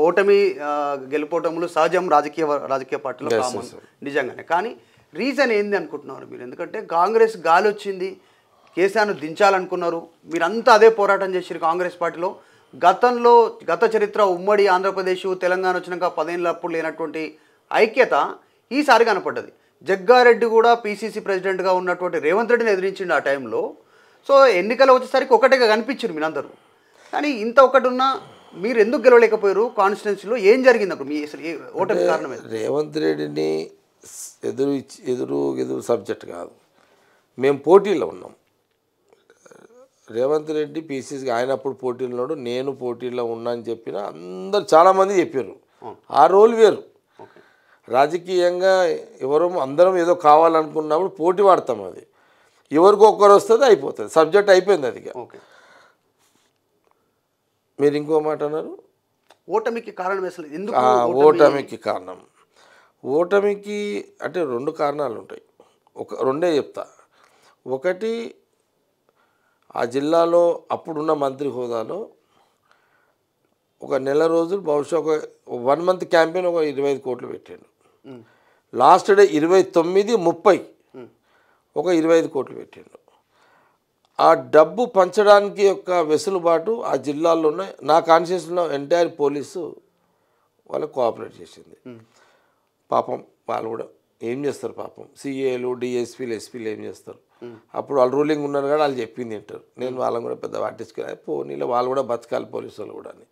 ఓటమి గెలుపోవటములు సహజం రాజకీయ పార్టీలో కామన్ నిజంగానే. కానీ రీజన్ ఏంది అనుకుంటున్నారు మీరు? ఎందుకంటే కాంగ్రెస్ గాలి వచ్చింది, కేసీఆర్ను దించాలనుకున్నారు, మీరంతా అదే పోరాటం చేసారు కాంగ్రెస్ పార్టీలో. గత చరిత్ర ఉమ్మడి ఆంధ్రప్రదేశ్ తెలంగాణ వచ్చినాక 10 ఏళ్ళప్పుడు లేనటువంటి ఐక్యత ఈసారి కనపడ్డది. జగ్గారెడ్డి కూడా పీసీసీ ప్రెసిడెంట్గా ఉన్నటువంటి రేవంత్ రెడ్డిని ఎదిరించిండు ఆ టైంలో. సో ఎన్నికలు వచ్చేసరికి ఒకటిగా కనిపించారు మీరందరూ. కానీ ఇంత ఒకటి ఉన్నా మీరు ఎందుకు గెలవలేకపోయారు కాన్స్టిట్యున్సీలో? ఏం జరిగింది అప్పుడు? మీ అసలు ఓటమి కారణమే రేవంత్ రెడ్డిని ఎదురు సబ్జెక్ట్ కాదు, మేము పోటీలో ఉన్నాం. రేవంత్ రెడ్డి పీసీసీకి ఆయనప్పుడు పోటీలో ఉన్నాడు, నేను పోటీలో ఉన్నా అని చెప్పిన అందరు చాలామంది చెప్పారు. ఆ రోల్ వేరు. రాజకీయంగా ఎవరో అందరం ఏదో కావాలనుకున్నప్పుడు పోటీ పడతాం. అది ఎవరికి ఒక్కరు వస్తుంది, అయిపోతుంది, సబ్జెక్ట్ అయిపోయింది. అది మీరు ఇంకో మాట అన్నారు, ఓటమికి కారణం అసలు ఎందుకు? ఓటమికి కారణం, ఓటమికి అంటే 2 కారణాలు ఉంటాయి. రెండే చెప్తా. ఒకటి, ఆ జిల్లాలో అప్పుడున్న మంత్రి హోదాలో ఒక నెల రోజులు బహుశా ఒక 1 మంత్ క్యాంపెయిన్ ఒక 25 కోట్లు పెట్టాడు. లాస్ట్ డే 29, 30 ఒక 25 కోట్లు పెట్టాడు. ఆ డబ్బు పంచడానికి యొక్క వెసులుబాటు ఆ జిల్లాలో ఉన్న నా కాన్స్టిట్యూషన్లో ఎంటైర్ పోలీసు వాళ్ళకు కోఆపరేట్ చేసింది. పాపం వాళ్ళు కూడా ఏం చేస్తారు, పాపం సిఏలు, డిఎస్పీలు, ఎస్పీలు ఏం చేస్తారు? అప్పుడు వాళ్ళు రూలింగ్ ఉన్నారు కానీ వాళ్ళు చెప్పింది తింటారు. నేను వాళ్ళని కూడా పెద్ద పట్టించుకోలేదు. పోనీలో వాళ్ళు కూడా బతకాలి, పోలీసు వాళ్ళు కూడా అని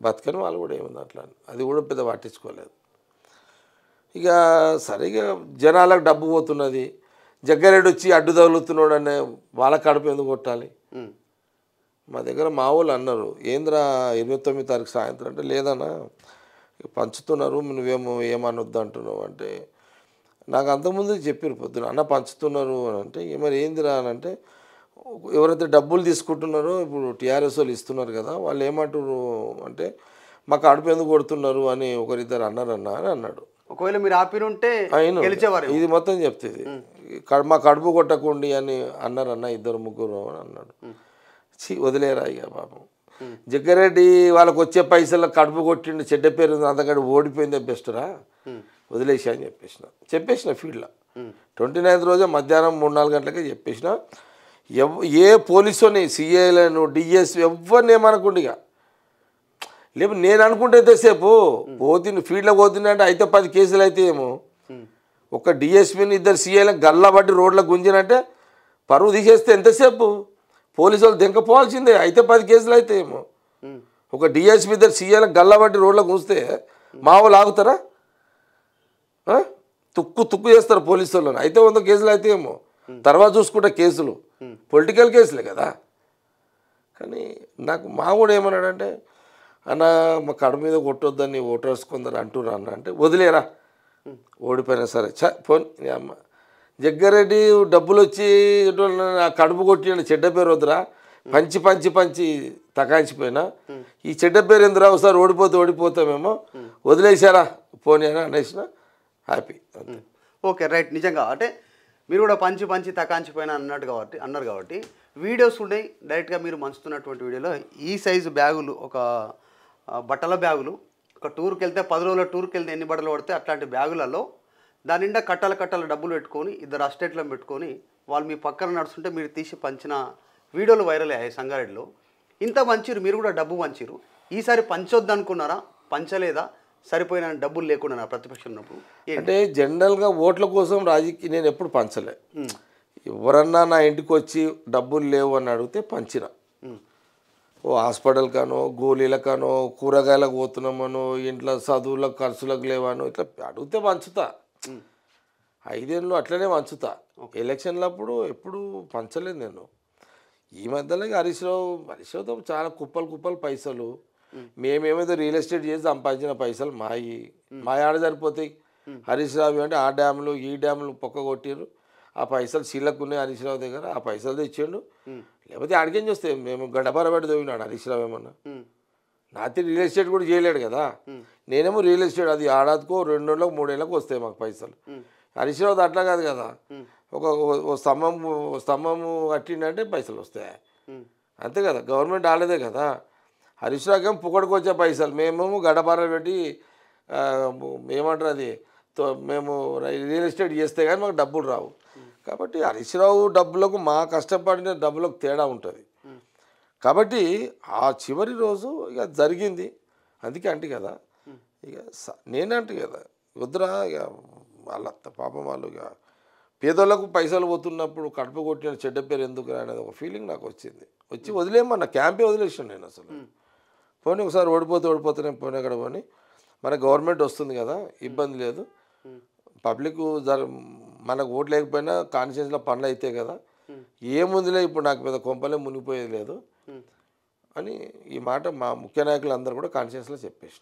బతకని వాళ్ళు కూడా ఏముంది అట్లా అని అది కూడా పెద్ద పట్టించుకోలేదు. ఇక సరిగా జనాలకు డబ్బు పోతున్నది, జగ్గారెడ్డి వచ్చి అడ్డు తగులుతున్నాడు అనే వాళ్ళ కడుపు ఎందుకు కొట్టాలి? మా దగ్గర మా వాళ్ళు అన్నారు, ఏంద్రా 29 తారీఖు సాయంత్రం అంటే, లేదన్నా పంచుతున్నారు, నువ్వేమో ఏమనొద్దు అంటున్నావు అంటే, నాకు అంతకుముందు చెప్పారు పొద్దున, అన్న పంచుతున్నారు అని అంటే, మరి ఏందిరా అని అంటే, ఎవరైతే డబ్బులు తీసుకుంటున్నారో ఇప్పుడు టీఆర్ఎస్ వాళ్ళు ఇస్తున్నారు కదా, వాళ్ళు ఏమంటారు అంటే, మాకు అడుపు ఎందుకు కొడుతున్నారు అని ఒకరిద్దరు అన్నారన్నా అని అన్నాడు. ఒకవేళ మీరు ఆపినుంటే గెలిచేవారు. ఇది మొత్తం చెప్తుంది, మా కడుపు కొట్టకండి అని అన్నారన్న 2, 3 అని అన్నాడు. వదిలేరా ఇక పాపం. జగ్గారెడ్డి వాళ్ళకి వచ్చే పైసలు కడుపు కొట్టిండు, చెడ్డ పేరు అంతకంటే ఓడిపోయిందే బెస్ట్రా, వదిలేసా అని చెప్పేసిన ఫీల్డ్లో 29వ రోజే మధ్యాహ్నం 3-4 గంటలకే చెప్పేసిన. ఏ పోలీసుని, సిఐలను, డిఎస్ ఎవరిని ఏమనుకోండి. ఇక లేకపోతే నేను అనుకుంటే ఎంతసేపు పోతుంది ఫీల్డ్లో పోతుంది అంటే అయితే 10 కేసులు అయితే ఏమో, ఒక డిఎస్పీని 2 సిఐలకు గల్లబట్టి రోడ్లో గుంజినంటే పరువు తీసేస్తే ఎంతసేపు? పోలీసు వాళ్ళు దింకపోవాల్సిందే, అయితే 10 కేసులు అయితే ఏమో. ఒక డిఎస్పీ 2 సిఐలకు గల్లబట్టి రోడ్లో గుంజితే మా వాళ్ళు ఆగుతారా? తుక్కు చేస్తారు పోలీసు వాళ్ళని. అయితే 100 కేసులు అయితే ఏమో, తర్వాత చూసుకుంటే కేసులు పొలిటికల్ కేసులే కదా. కానీ నాకు మా కూడా ఏమన్నాడంటే, అన్న మా కడ మీద కొట్టొద్దని ఓటర్స్ కొందరు అంటున్నా అన్న అంటే, వదిలేరా ఓడిపోయినా సరే పోనీ అమ్మ. జగ్గారెడ్డి డబ్బులు వచ్చి కడుపు కొట్టి చెడ్డ పేరు వద్దురా, పంచి తకాయించిపోయినా ఈ చెడ్డ పేరు ఎందురా, ఒకసారి ఓడిపోతామేమో, వదిలేసారా పోనీ అని అనేసిన, హ్యాపీ. Okay, right. నిజంగా అంటే మీరు కూడా పంచి తకాంచిపోయినా అన్నారు కాబట్టి వీడియోస్ ఉన్నాయి. డైరెక్ట్గా మీరు మంచుతున్నటువంటి వీడియోలో ఈ సైజు బ్యాగులు, ఒక బట్టల బ్యాగులు, ఒక టూర్కి వెళ్తే 10 రోజుల టూర్కి వెళ్తే ఎన్ని బట్టలు పడితే అట్లాంటి బ్యాగులలో దాని నిండా కట్టలు డబ్బులు పెట్టుకొని 2 అస్టేట్లో పెట్టుకొని వాళ్ళు మీ పక్కన నడుస్తుంటే మీరు తీసి పంచిన వీడియోలు వైరల్ అయ్యాయి సంగారెడ్డిలో. ఇంత పంచిరు, మీరు కూడా డబ్బు పంచిరు. ఈసారి పంచొద్దు అనుకున్నారా? పంచలేదా? సరిపోయిన డబ్బులు లేకుండా ప్రతిపక్షం ఉన్నప్పుడు అంటే జనరల్గా ఓట్ల కోసం నేను ఎప్పుడు పంచలే. ఎవరన్నా నా ఇంటికి వచ్చి డబ్బులు లేవు అని అడిగితే పంచిన. ఓ హాస్పిటల్ కానో, గోళీలకానో, కూరగాయలకు పోతున్నామనో, ఇంట్లో చదువులకు ఖర్చులకు లేవనో ఇట్లా అడిగితే పంచుతా. 5 ఏళ్ళు అట్లనే పంచుతా. ఎలక్షన్లప్పుడు ఎప్పుడు పంచలేదు నేను. ఈ మధ్యలో హరీష్ రావుతో చాలా కుప్పలు పైసలు, మేమేమైతే రియల్ ఎస్టేట్ చేసి సంపాదించిన పైసలు మా ఆడ సరిపోతాయి. హరీష్ రావు అంటే ఆ డ్యాములు ఈ డ్యాములు పొక్క కొట్టిరు, ఆ పైసలు శీలకున్నాయి హరీష్ రావు దగ్గర, ఆ పైసలు తెచ్చిండు. లేకపోతే ఆడికేం చేస్తే మేము గడపరబడి తోగినాడు హరీష్ రావు ఏమన్నా. నాతో రియల్ ఎస్టేట్ కూడా చేయలేడు కదా. నేనేమో రియల్ ఎస్టేట్ అది ఏడాదికో 2 ఏళ్ళకో 3 ఏళ్ళకో వస్తాయి మాకు పైసలు. హరీష్ రావు అట్లా కాదు కదా, ఒక స్తంభము కట్టిండంటే పైసలు వస్తాయి అంతే కదా, గవర్నమెంట్ ఆడదే కదా. హరీష్ రావు ఏమో పుక్కడికి వచ్చే పైసలు, మేమేమో గడపార పెట్టి ఏమంటారు అది మేము రియల్ ఎస్టేట్ చేస్తే కానీ మాకు డబ్బులు రావు. కాబట్టి హరీష్ రావు డబ్బులకు మా కష్టపడిన డబ్బులకు తేడా ఉంటుంది. కాబట్టి ఆ చివరి రోజు ఇక జరిగింది. అందుకే అంటే కదా ఇక నేనంటే కదా వద్దురా ఇక వాళ్ళ పాపం వాళ్ళు ఇక పేదోళ్ళకు పైసలు పోతున్నప్పుడు కడుపు కొట్టిన చెడ్డ పేరు ఎందుకు అనేది ఒక ఫీలింగ్ నాకు వచ్చింది. వచ్చి వదిలేమన్నా క్యాంపే వదిలేసాను నేను అసలు. పోనీ ఒకసారి ఓడిపోతే పోనీ అక్కడ పోనీ మన గవర్నమెంట్ వస్తుంది కదా, ఇబ్బంది లేదు, పబ్లిక్ మనకు ఓటు లేకపోయినా కాన్షియన్స్లో పనులు అయితే కదా, ఏముందిలే ఇప్పుడు నాకు మీద కొంపలే మునిగిపోయేది లేదు అని ఈ మాట మా ముఖ్య నాయకులు అందరూ కూడా కాన్షియన్స్లో చెప్పేసిన.